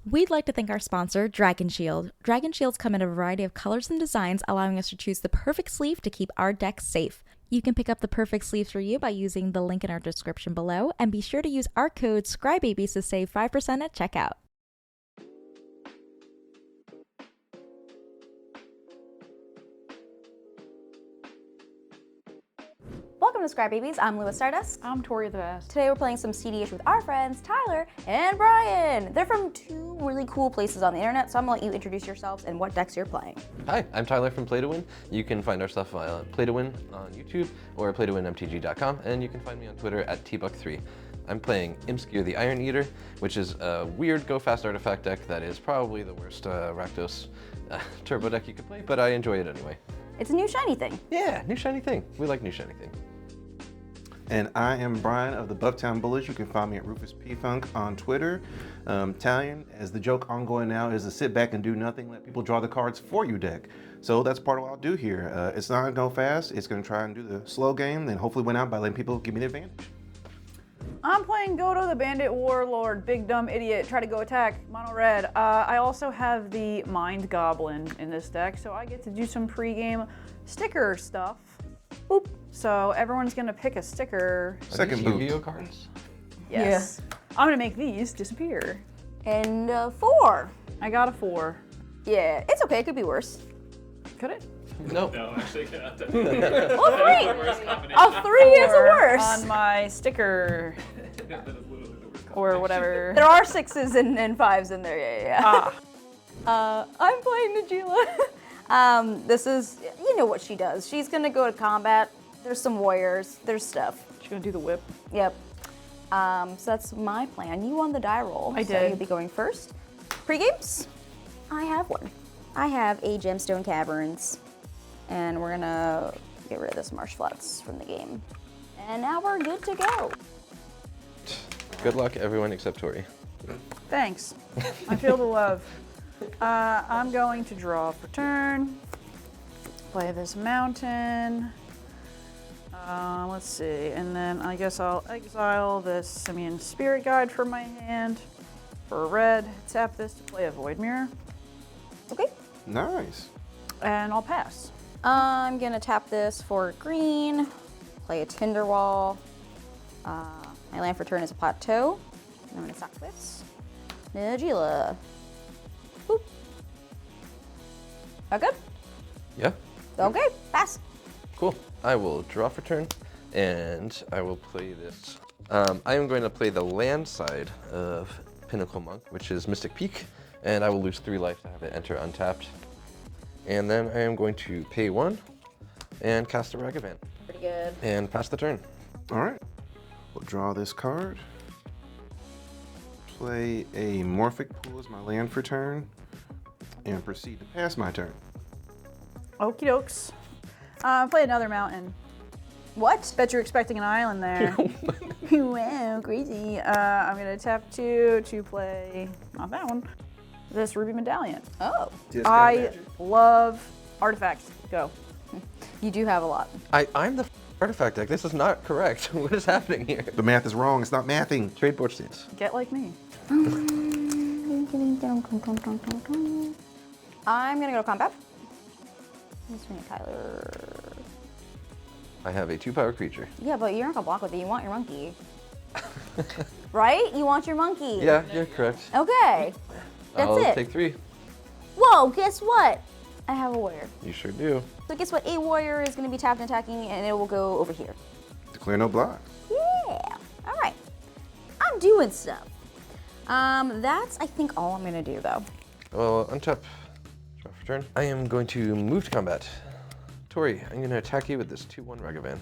We'd like to thank our sponsor, Dragon Shield. Dragon Shields come in a variety of colors and designs, allowing us to choose the perfect sleeve to keep our decks safe. You can pick up the perfect sleeve for you by using the link in our description below, and be sure to use our code SCRYBABIES to save 5% at checkout. Welcome to Scrybabies. I'm Lewis Stardust. I'm Tori the Best. Today we're playing some CEDH with our friends Tyler and Brian. They're from two really cool places on the internet, so I'm gonna let you introduce yourselves and what decks you're playing. Hi, I'm Tyler from Play to Win. You can find our stuff via Play to Win on YouTube or playtowinmtg.com, and you can find me on Twitter at tbuck3. I'm playing IMSKIR the Iron Eater, which is a weird go fast artifact deck that is probably the worst Rakdos turbo deck you could play, but I enjoy it anyway. It's a new shiny thing. Yeah, new shiny thing. We like new shiny thing. And I am Brian of the Bufftown Bullies. You can find me at Rufus P. Funk on Twitter. TALION, as the joke ongoing now, is to sit back and do nothing, let people draw the cards for you deck. So that's part of what I'll do here. It's not gonna go fast. It's gonna try and do the slow game, then hopefully win out by letting people give me the advantage. I'm playing GODO the Bandit Warlord, big dumb idiot, try to go attack, mono red. I also have the Mind Goblin in this deck, so I get to do some pre-game sticker stuff. Boop. So everyone's gonna pick a sticker. Second Are these boot. Yu-Gi-Oh cards? Yes. Yeah. I'm gonna make these disappear. And 4. I got a 4. Yeah, it's okay, it could be worse. Could it? No. No, actually, not. Well, 3! A 3 is a worse! On my sticker. That is literally the worst Or whatever. There are 6s and 5s in there, yeah. I'm playing Najeela. This is, you know what she does. She's gonna go to combat. There's some warriors, there's stuff. She's gonna do the whip. Yep. So that's my plan. You won the die roll. I So did. you'll be going first. Pre-games? I have one. I have a Gemstone Caverns. And we're gonna get rid of this Marsh Flats from the game. And now we're good to go. Good luck, everyone except Tori. Thanks. I feel the love. I'm going to draw for turn. Play this mountain. Let's see, and then I guess I'll exile this Simian Spirit Guide from my hand. For red, tap this to play a Void Mirror. Okay. Nice. And I'll pass. I'm gonna tap this for green, play a Tinderwall. My land for turn is a Plateau. I'm gonna sack this. Najeela. Boop. That good? Yeah? Okay, pass. Cool. I will draw for turn, and I will play this. I am going to play the land side of Pinnacle Monk, which is Mystic Peak, and I will lose 3 life to have it enter untapped. And then I am going to pay 1 and cast a Ragavan. Pretty good. And pass the turn. All right. We'll draw this card. Play a Morphic Pool as my land for turn, and proceed to pass my turn. Okie dokes. Play another mountain. What? Bet you're expecting an island there. Wow, crazy. I'm gonna tap 2 to play, not that one, this Ruby Medallion. Oh, I love artifacts. Go. you do have a lot. I'm the artifact deck. This is not correct. What is happening here? The math is wrong. It's not mathing. Trade board states. Get like me. I'm gonna go to combat. Let's bring Tyler. I have a 2-power creature. Yeah, but you're not gonna block with it. You want your monkey. Right? You want your monkey. Yeah, you're correct. Okay. That's I'll it. take 3. Whoa, guess what? I have a warrior. You sure do. So guess what? A warrior is gonna be tapped and attacking, and it will go over here. Declare no blocks. Yeah. All right. I'm doing stuff. That's I think all I'm gonna do though. Well, untap. Draw for turn. I am going to move to combat. Tori, I'm going to attack you with this 2/1 Ragavan.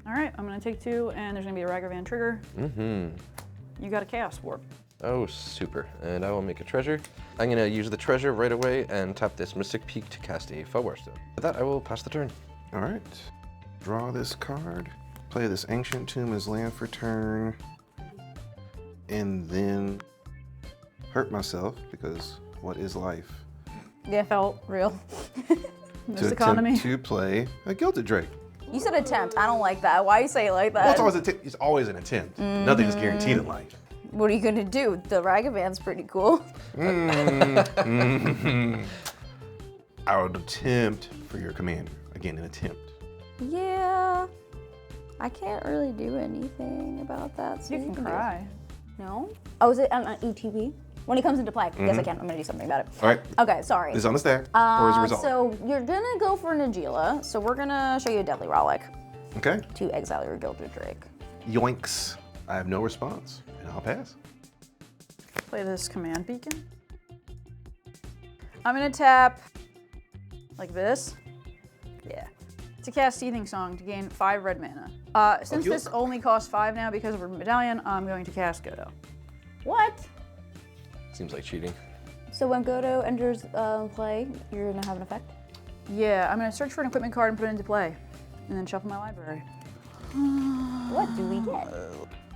All right, I'm gonna take 2, and there's gonna be a Ragavan trigger. Mm-hmm. You got a Chaos Warp. Oh, super. And I will make a treasure. I'm going to use the treasure right away and tap this Mystic Peak to cast a Fellwar Stone. With that, I will pass the turn. All right. Draw this card. Play this Ancient Tomb as land for turn. And then hurt myself, because what is life? Yeah, felt real. This economy. Attempt to play a Gilded Drake. You said attempt. I don't like that. Why you say it like that? Well, it's always an attempt. Nothing is guaranteed in life. What are you gonna do? The Ragavant's pretty cool. I would attempt for your commander. Again, an attempt. Yeah. I can't really do anything about that. So You can do it. cry. No? Oh, is it on ETB? When he comes into play. Yes, I can. I'm gonna do something about it. All right. Okay, sorry. Is it on the stack or is it resolved? So you're gonna go for Najeela. So we're gonna show you a Deadly Relic Okay. to exile your Gilded Drake. Yoinks. I have no response, and I'll pass. Play this command beacon. I'm gonna tap like this. Yeah. To cast Seething Song to gain 5 red mana. Since you. this only costs 5 now because of a medallion, I'm going to cast GODO. What? Seems like cheating. So when GODO enters play, you're gonna have an effect? Yeah, I'm gonna search for an equipment card and put it into play. And then shuffle my library. What do we get?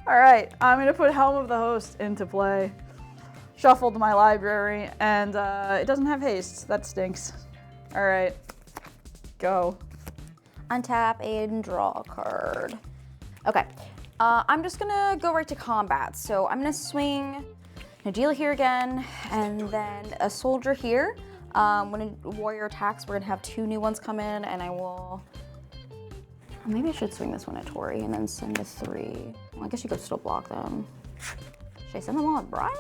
All right, I'm gonna put Helm of the Host into play. Shuffled my library, and it doesn't have haste. That stinks. All right, go. Untap and draw a card. Okay, I'm just gonna go right to combat. So I'm gonna swing Najeela here again, and then a soldier here. When a warrior attacks, we're gonna have 2 new ones come in, and I will. Maybe I should swing this one at Tori and then send a 3. Well, I guess you could still block them. Should I send them all at Brian?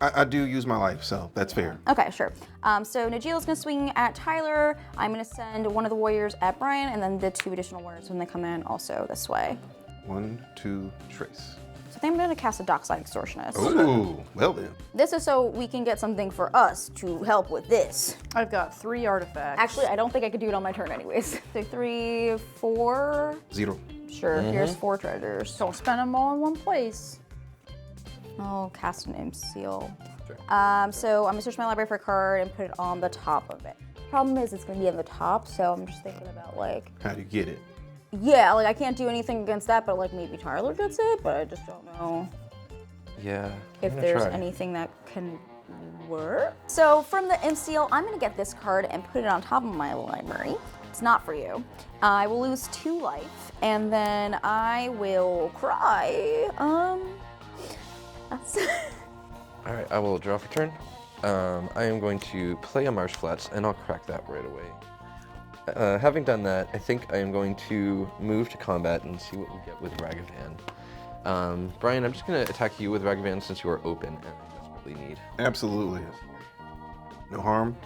I do use my life, so that's fair. Okay, sure. So Najeela's gonna swing at Tyler. I'm gonna send one of the warriors at Brian, and then the 2 additional warriors when they come in also this way. 1, 2, trace. So I think I'm gonna cast a Dockside Extortionist. Ooh, well then. This is so we can get something for us to help with this. I've got 3 artifacts. Actually, I don't think I could do it on my turn anyways. So 3, 4. 0. Sure, here's 4 treasures. Don't spend them all in one place. I'll cast an imp seal. Sure. So I'm gonna search my library for a card and put it on the top of it. Problem is it's gonna be on the top, so I'm just thinking about like, How do you get it? yeah, like I can't do anything against that, but like maybe Tyler gets it, but I just don't know Yeah. if I'm gonna there's try. anything that can work. So from the imp seal, I'm gonna get this card and put it on top of my library. It's not for you. I will lose 2 life, and then I will cry. That's All right, I will draw for turn. I am going to play a Marsh Flats, and I'll crack that right away. Having done that, I think I am going to move to combat and see what we get with Ragavan. Brian, I'm just going to attack you with Ragavan since you are open and I desperately need. Absolutely. No harm,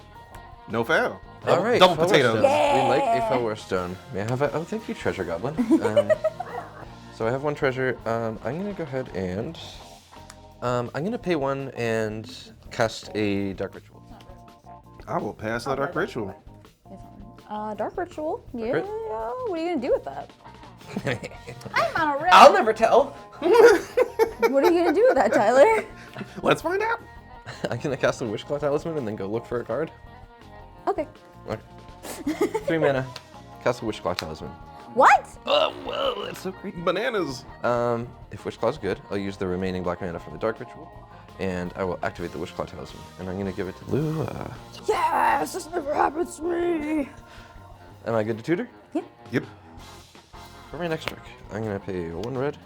no foul. All right, Double Felwar potatoes. Stone. We like a Felwar Stone. May I have a? Oh, thank you, Treasure Goblin. So I have 1 treasure. I'm going to go ahead and I'm going to pay 1 and cast a Dark Ritual. I will pass the Dark Ritual. Dark Ritual. Yeah. Rit- What are you gonna do with that? I'm on a red. I'll never tell. What are you gonna do with that, Tyler? Let's find out. I'm going to cast a Wishclaw Talisman and then go look for a card. Okay. Okay. 3 mana. Cast a Wishclaw Talisman. What? Oh, whoa, that's so creepy. Bananas. If Wishclaw's good, I'll use the remaining black mana from the Dark Ritual, and I will activate the Wishclaw Talisman. And I'm gonna give it to Lua. Yes, this never happens to me. Am I good to tutor? Yep. For my next trick, I'm gonna pay 1 red,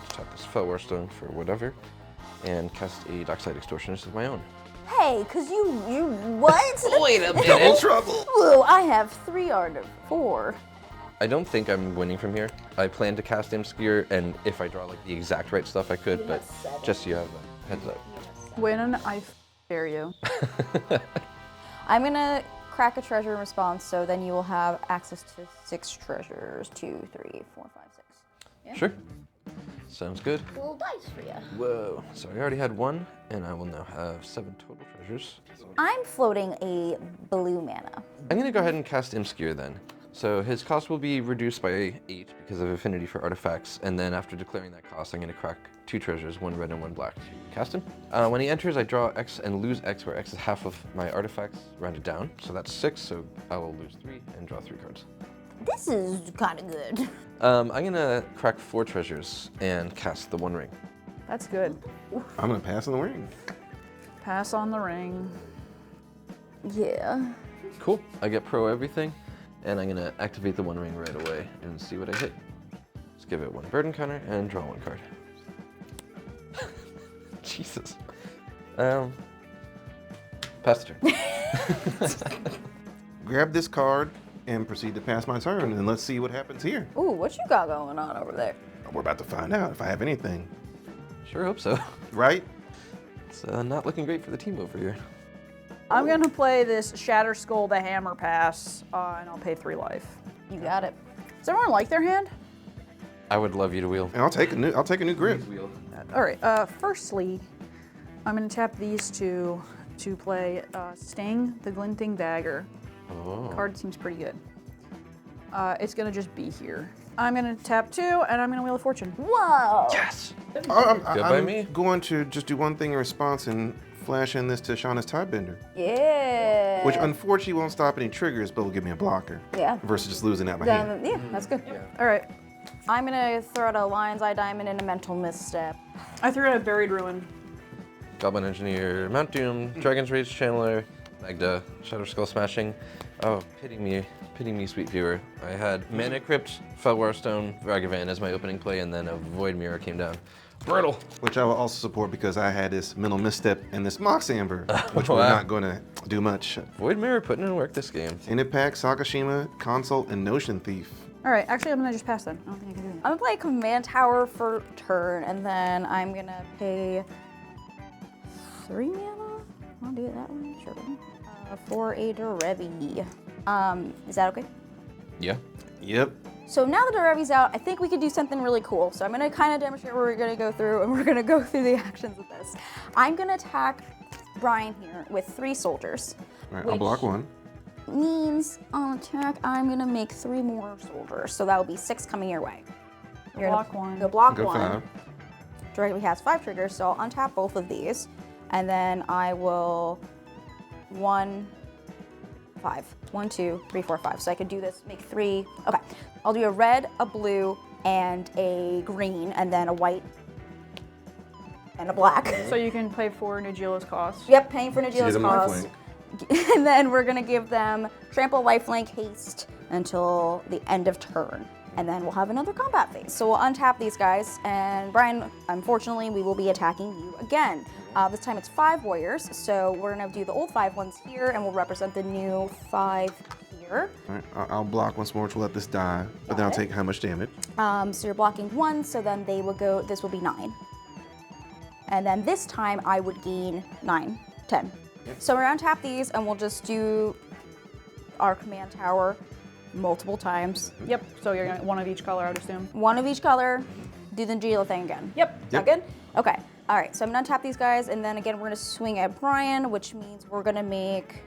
tap this Felwar Stone for whatever, and cast a Dockside Extortionist of my own. Hey, cause you what? Wait a Double trouble. Whoa, I have 3 out of 4. I don't think I'm winning from here. I plan to cast MSKIR, and if I draw like the exact right stuff, I could, but just so you have a heads up. Win, I dare you. I'm gonna crack a treasure in response, so then you will have access to 6 treasures. 2, 3, 4, 5, 6. Sure. Sounds good. Little dice for you. Whoa. So I already had 1, and I will now have 7 total treasures. I'm floating a blue mana. I'm gonna go ahead and cast MSKIR then. So his cost will be reduced by 8 because of affinity for artifacts, and then after declaring that cost, I'm gonna crack 2 treasures, 1 red and 1 black to cast him. When he enters, I draw X and lose X, where X is half of my artifacts rounded down. So that's 6, so I will lose 3 and draw 3 cards. This is kind of good. I'm gonna crack 4 treasures and cast the 1 ring. That's good. I'm gonna pass on the ring. Pass on the ring. Yeah. Cool. I get pro everything, and I'm gonna activate the 1 ring right away and see what I hit. Let's give it 1 burden counter and draw 1 card. Jesus. Pass the turn. Grab this card and proceed to pass my turn, and let's see what happens here. Ooh, what you got going on over there? We're about to find out if I have anything. Sure hope so. Right? It's not looking great for the team over here. I'm gonna play this Shatter Skull the Hammer pass, and I'll pay 3 life. You got it. Does everyone like their hand? I would love you to wheel. And I'll take a new grip. All right. Firstly, I'm gonna tap these two to play Sting the Glinting Dagger. Oh. Card seems pretty good. It's gonna just be here. I'm gonna tap 2, and I'm gonna Wheel of Fortune. Whoa! Yes! I'm by me. going to just do one thing in response and flash in this to Shauna's Tidebender. Yeah. Which unfortunately won't stop any triggers, but will give me a blocker. Yeah. Versus just losing out my hand. Then, yeah, that's good. All right. I'm gonna throw out a Lion's Eye Diamond and a Mental Misstep. I threw out a Buried Ruin. Goblin Engineer, Mount Doom, Dragon's Rage Channeler, Magda, Shadow Skull Smashing. Oh, pity me, sweet viewer. I had Mana Crypt, Felwar Stone, Ragavan as my opening play, and then a Void Mirror came down. Brutal. Which I will also support because I had this Mental Misstep and this Mox Amber, which Wow. we're not going to do much. Void Mirror putting in work this game. Impact, Sakashima, Consult, and Notion Thief. All right. Actually, I'm gonna just pass then. I don't think I can do I'm gonna play Command Tower for turn, and then I'm gonna pay 3 mana. I'll do it that way. Sure. For a Derevi. Is that okay? Yeah. Yep. So now that Derevi's out, I think we could do something really cool. So I'm gonna kind of demonstrate what we're gonna go through, and we're gonna go through the actions of this. I'm gonna attack Brian here with 3 soldiers. All right, I'll which block 1. Means on attack, I'm gonna make 3 more soldiers. So that will be 6 coming your way. You're Block gonna 1. Go block Go 1. 5. Derevi has 5 triggers, so I'll untap both of these, and then I will 1, 5. 1, 2, 3, 4, 5. So I could do this, make 3. Okay, I'll do a red, a blue, and a green, and then a white and a black. So you can play for Najeela's cost. Yep, paying for Najeela's Give them cost. lifelink. And then we're gonna give them trample, lifelink, haste until the end of turn. And then we'll have another combat phase. So we'll untap these guys, and Brian, unfortunately, we will be attacking you again. This time it's 5 warriors, so we're gonna do the old 5 ones here, and we'll represent the new 5 here. All right, I'll block once more to let this die, but then I'll take how much damage? So you're blocking 1, so then they will go, this will be 9. And then this time I would gain 9, 10. So we're gonna tap these, and we'll just do our command tower multiple times. Yep. So you're gonna 1 of each color, I would assume. 1 of each color, do the Najeela thing again. Yep. Sound good? Okay. All right, so I'm gonna untap these guys, and then again, we're gonna swing at Brian, which means we're gonna make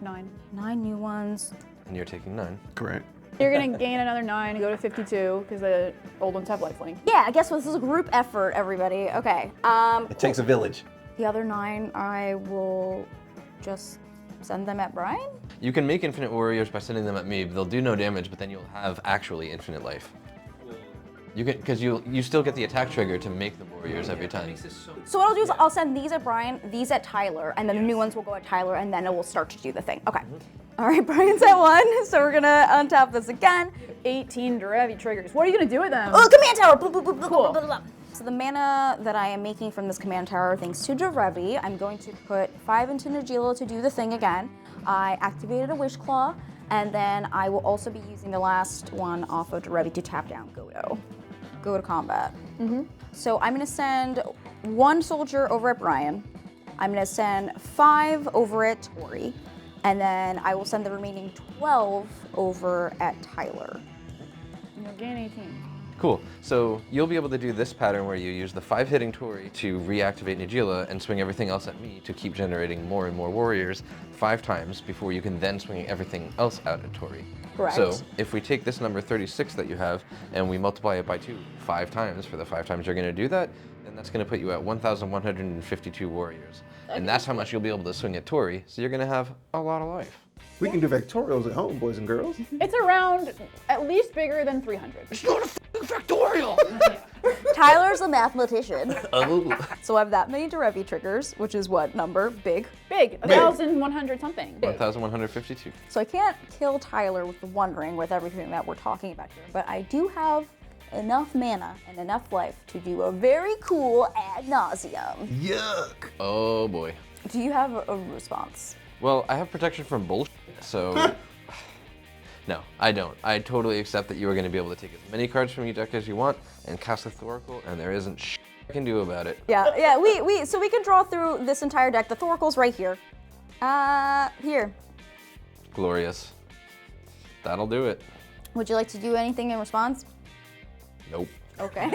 9. 9 new ones. And you're taking 9. Correct. You're gonna gain another 9 and go to 52 because the old ones have lifelink. Yeah, I guess this is a group effort, everybody. Okay. It takes a village. The other 9, I will just send them at Brian. You can make infinite warriors by sending them at me. They'll do no damage, but then you'll have actually infinite life. You can, because you still get the attack trigger to make the warriors every time. So what I'll do is I'll send these at Brian, these at Tyler, and then the new ones will go at Tyler, and then it will start to do the thing. Okay. All right, Brian's at 1, so we're gonna untap this again. 18 Derevi triggers. What are you gonna do with them? Oh, command tower! Blah, blah, blah, blah, Cool. blah, blah, blah. So the mana that I am making from this command tower, thanks to Derevi, I'm going to put 5 into Najeela to do the thing again. I activated a Wish Claw, and then I will also be using the last one off of Derevi to tap down GODO. Go to combat. So I'm gonna send 1 soldier over at Brian. I'm gonna send 5 over at Tori, and then I will send the remaining 12 over at Tyler. You'll gain 18. Cool. So you'll be able to do this pattern where you use the 5 hitting Tori to reactivate Najeela and swing everything else at me to keep generating more and more warriors 5 times before you can then swing everything else out at Tori. Correct. So if we take this number 36 that you have and we multiply it by 2 5 times for the 5 times you're going to do that, then that's going to put you at 1,152 warriors. And that's how much you'll be able to swing at Tori, so you're going to have a lot of life. We can do factorials at home, boys and girls. It's around at least bigger than 300. It's not a f***ing factorial! Tyler's a mathematician. Oh. So I have that many Derevi triggers, which is what number? Big. Big. 1,100 something. 1,152. So I can't kill Tyler with the One Ring with everything that we're talking about here, but I do have enough mana and enough life to do a very cool ad nauseum. Yuck. Oh boy. Do you have a response? Well, I have protection from bullshit, so no, I don't. I totally accept that you are going to be able to take as many cards from your deck as you want and cast a Thoracle, and there isn't shit I can do about it. Yeah, so we can draw through this entire deck. The Thoracle's right here. Here. Glorious. That'll do it. Would you like to do anything in response? Nope. Okay.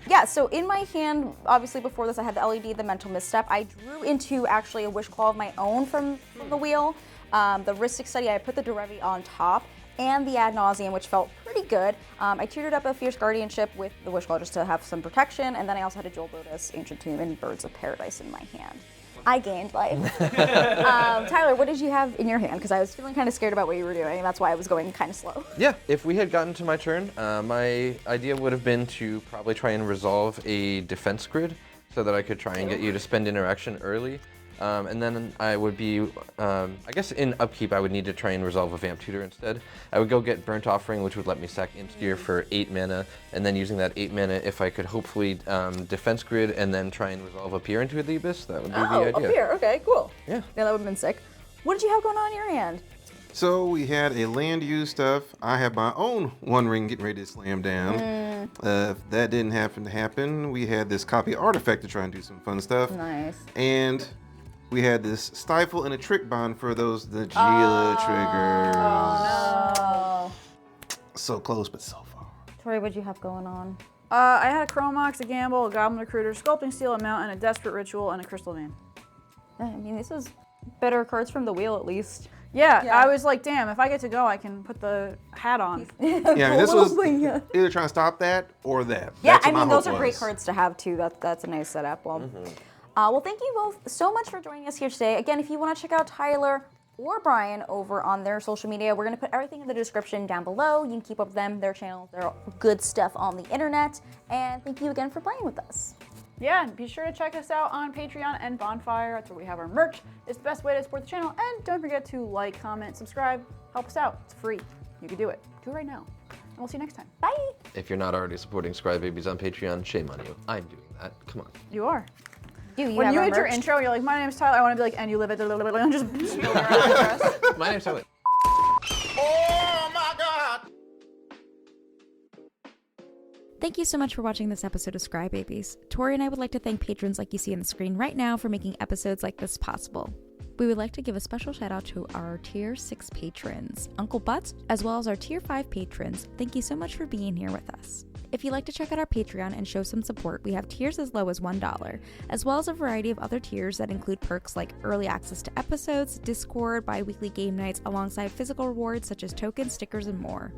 Yeah, so in my hand, obviously before this I had the LED, the Mental Misstep. I drew into actually a Wish Claw of my own from the wheel. The Ristic Study, I put the Derevi on top, and the Ad Nauseam, which felt pretty good. I tiered up a Fierce Guardianship with the Wish Claw just to have some protection, and then I also had a Jewel Lotus, Ancient Tomb, and Birds of Paradise in my hand. I gained life. Tyler, what did you have in your hand? Because I was feeling kind of scared about what you were doing, and that's why I was going kind of slow. Yeah, if we had gotten to my turn, my idea would have been to probably try and resolve a defense grid so that I could try and get you to spend interaction early. And then I would be, I guess in upkeep I would need to try and resolve a Vamp Tutor instead. I would go get Burnt Offering, which would let me sack IMSKIR for 8 mana, and then using that 8 mana, if I could hopefully defense grid and then try and resolve a Peer into the Abyss, that would be the idea. Oh, Peer, okay, cool. Yeah. Yeah, that would have been sick. What did you have going on in your hand? So we had a land use stuff. I have my own One Ring getting ready to slam down. If that didn't happen to happen, we had this copy artifact to try and do some fun stuff. Nice. And we had this Stifle and a Trick Bond for those Najeela triggers. Oh, no. So close, but so far. Tori, what'd you have going on? I had a Chromox, a Gamble, a Goblin Recruiter, Sculpting Steel, a Mountain, a Desperate Ritual, and a Crystal Vein. I mean, this is better cards from the wheel, at least. Yeah, I was like, damn, if I get to go, I can put the hat on. Yeah, I mean, this was either trying to stop that or that. Yeah, That's I what my mean, those hope are great was. cards to have, too. That's a nice setup. Well, well, thank you both so much for joining us here today. Again, if you want to check out Tyler or Brian over on their social media, we're going to put everything in the description down below. You can keep up with them, their channel, their good stuff on the internet. And thank you again for playing with us. Yeah, and be sure to check us out on Patreon and Bonfire. That's where we have our merch. It's the best way to support the channel. And don't forget to like, comment, subscribe. Help us out. It's free. You can do it. Do it right now. And we'll see you next time. Bye. If you're not already supporting Scribe Babies on Patreon, shame on you. I'm doing that. Come on. You are. You When have you our hit your merch? intro, you're like, my name's Tyler. I want to be like, and you live at and just spill your address. My name's Tyler. Thank you so much for watching this episode of Scry Babies. Tori and I would like to thank patrons like you see on the screen right now for making episodes like this possible. We would like to give a special shout out to our Tier 6 patrons, Uncle Butts, as well as our Tier 5 patrons. Thank you so much for being here with us. If you'd like to check out our Patreon and show some support, we have tiers as low as $1, as well as a variety of other tiers that include perks like early access to episodes, Discord, bi-weekly game nights, alongside physical rewards such as tokens, stickers, and more.